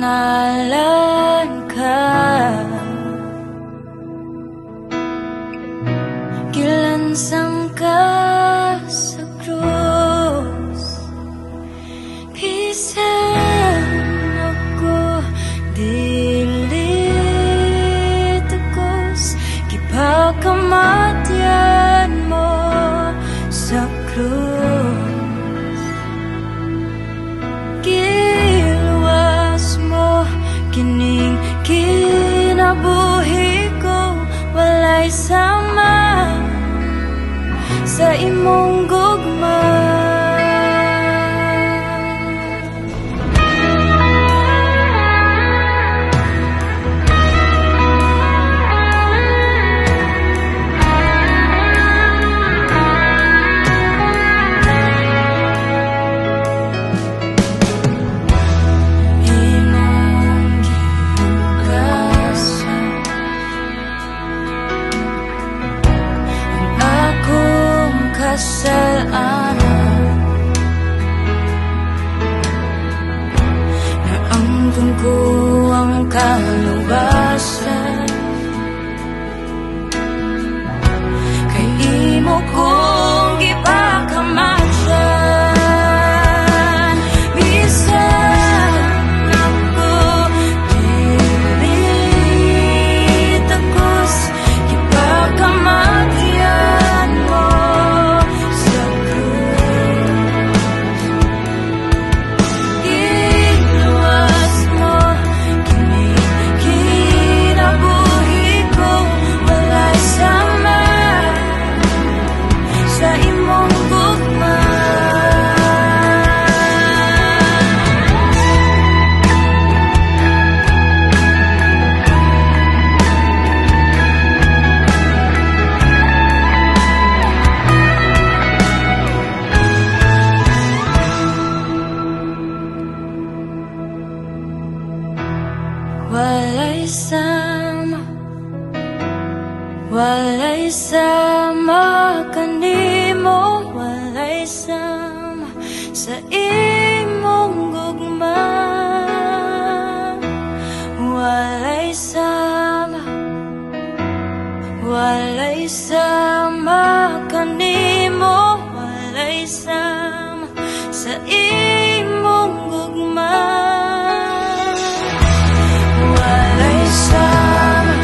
Nalan ka, gilansang ka sa krus. Bisan ako dili tagos, gipakamatyan mo sa krus. Giluwas mo kining kinabuhi ko, walay sama sa imong gugma. Kasalanan naangkon ko ang kalubasan, kay imo kong gipakamatyan. Bisan ako dili tagos, gipakamatyan mo sa krus. Giluwas mo kining kinabuhi ko, walay sama sa imong gugma. Walay sama kanimo, walay sama sa imong gugma. Walay sama kanimo, walay sama sa imong gugma. Walay sama